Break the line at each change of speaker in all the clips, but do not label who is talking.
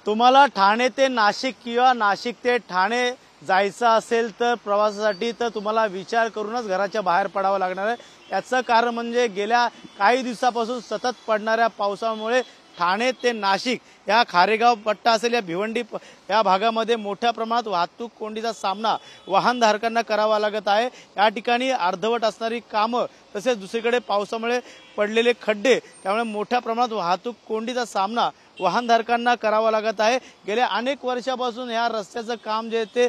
तुम्हाला ठाणे ते नाशिक किंवा नाशिक ते ठाणे जायचं असेल तर प्रवासासाठी तर तुम्हाला विचार करूनच घराच्या बाहेर पडावं लागणार आहे। याचं कारण म्हणजे गेल्या काही दिवसापासून सतत पडणाऱ्या पावसामुळे ठाणे ते नाशिक या खारेगाव पट्टा असेल या भिवंडी या भागामध्ये मोठ्या प्रमाणात वाहतूक कोंडीचा सामना वाहनधारकांना करावा लागत आहे। या ठिकाणी अर्धवट असणारी कामं तसेच दुसरीकडे पावसामुळे पडलेले खड्डे त्यामुळे मोठ्या प्रमाणात वाहतूक कोंडीचा सामना वाहनधारकांना करावा लागत आहे। गेल्या अनेक वर्षापासून या रस्त्याचं काम जे ते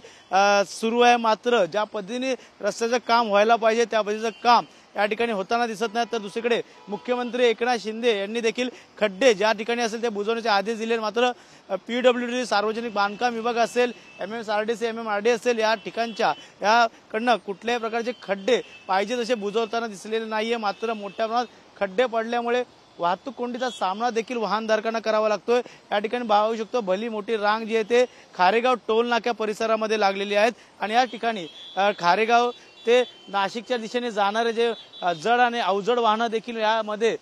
सुरू आहे, मात्र ज्या पद्धतीने रस्त्याचं काम व्हायला पाहिजे त्या पद्धतीचं काम या ठिकाणी होताना दिसत नाही। तर दुसरीकडे मुख्यमंत्री एकनाथ शिंदे यांनी देखील खड्डे ज्या ठिकाणी असेल ते बुजवण्याचे आदेश दिले, मात्र PWD सार्वजनिक बांधकाम विभाग असेल, MMSRDC MMRD असेल या ठिकाणच्या याकडनं कुठल्याही प्रकारचे खड्डे पाहिजे तसे बुजवताना दिसलेले नाहीये। मात्र मोठ्या प्रमाणात खड्डे पडल्यामुळे वाहतूक कोंडीचा सामना देखील वाहनधारकांना करावा लागतोय। या ठिकाणी पाहू शकतो भली मोठी रांग जी आहे ते खारेगाव टोल नाक्या परिसरामध्ये लागलेली आहेत आणि या ठिकाणी खारेगाव ते नाशिकच्या दिशेने जाणारे जे जड आणि अवजड वाहनं देखील यामध्ये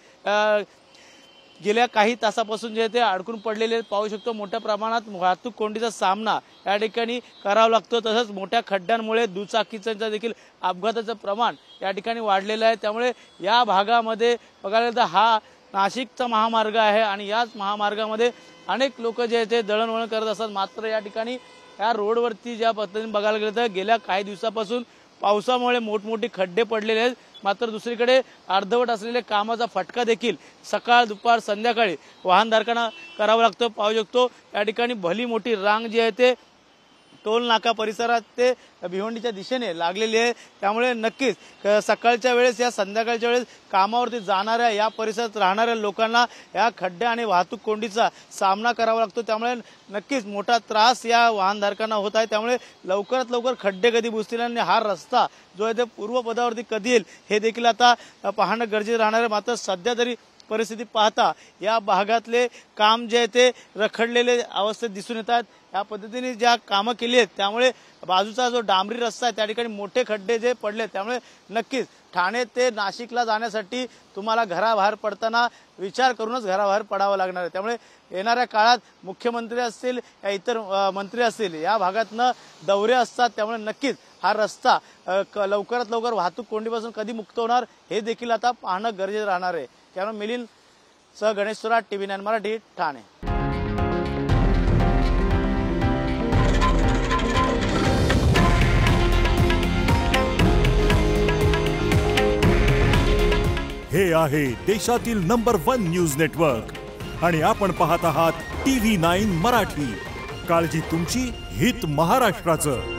गेल्या काही तासापासून जे ते अडकून पडलेले पाहू शकतो। मोठ्या प्रमाणात वाहतूक कोंडीचा सामना या ठिकाणी करावा लागतो। तसंच मोठ्या खड्ड्यांमुळे दुचाकीचं देखील अपघाताचं प्रमाण या ठिकाणी वाढलेलं आहे। त्यामुळे या भागामध्ये बघायला तर हा नाशिकचा महामार्ग आहे आणि याच महामार्गामध्ये अनेक लोक जे ते दळणवळण करत असतात। मात्र या ठिकाणी या रोडवरती ज्या पद्धतीने बघायला गेलं तर गेल्या काही दिवसापासून पावसामुळे मोठमोठे खड्डे पडलेले आहेत। मात्र दुसरीकडे अर्धवट असलेल्या कामाचा फटका देखील सकाळ दुपार संध्याकाळी वाहनधारकांना करावा लागतो। पाहू शकतो या ठिकाणी भली मोठी रांग जी आहे ते टोल नाका परिसरात ते भिवंडीच्या दिशेने लागलेली आहे। त्यामुळे नक्कीच सकाळच्या वेळेस या संध्याकाळच्या वेळेस कामावरती जाणाऱ्या या परिसरात राहणाऱ्या लोकांना या खड्डे आणि वाहतूक कोंडीचा सामना करावा लागतो। त्यामुळे नक्कीच मोठा त्रास या वाहनधारकांना होत आहे। त्यामुळे लवकरात लवकर खड्डे कधी बुजतील आणि हा रस्ता जो आहे ते पूर्वपदावरती कधी येईल हे देखील आता पाहणं गरजेचं राहणार आहे। मात्र सध्या तरी परिस्थिती पाहता या भागातले काम जे आहे ते रखडलेले अवस्थेत दिसून येतात। या पद्धतीने ज्या कामं केली आहेत त्यामुळे बाजूचा जो डांबरी रस्ता आहे त्या ठिकाणी मोठे खड्डे जे पडले, त्यामुळे नक्कीच ठाणे ते नाशिकला जाण्यासाठी तुम्हाला घराबाहेर पडताना विचार करूनच घराबाहेर पडावं लागणार आहे। त्यामुळे येणाऱ्या काळात मुख्यमंत्री असतील या इतर मंत्री असतील या भागातनं दौरे असतात। त्यामुळे नक्कीच हा रस्ता लवकरात लवकर वाहतूक कोंडीपासून कधी मुक्त होणार हे देखील आता पाहणं गरजेचं राहणार आहे। त्यामुळे मिलिंद सह गणेश सुराट, TV9 मराठी, ठाणे।
हे आहे देशातील नंबर 1 न्यूज नेटवर्क आणि आपण पाहत आहात TV9 मराठी। काळजी तुमची, हित महाराष्ट्राचं।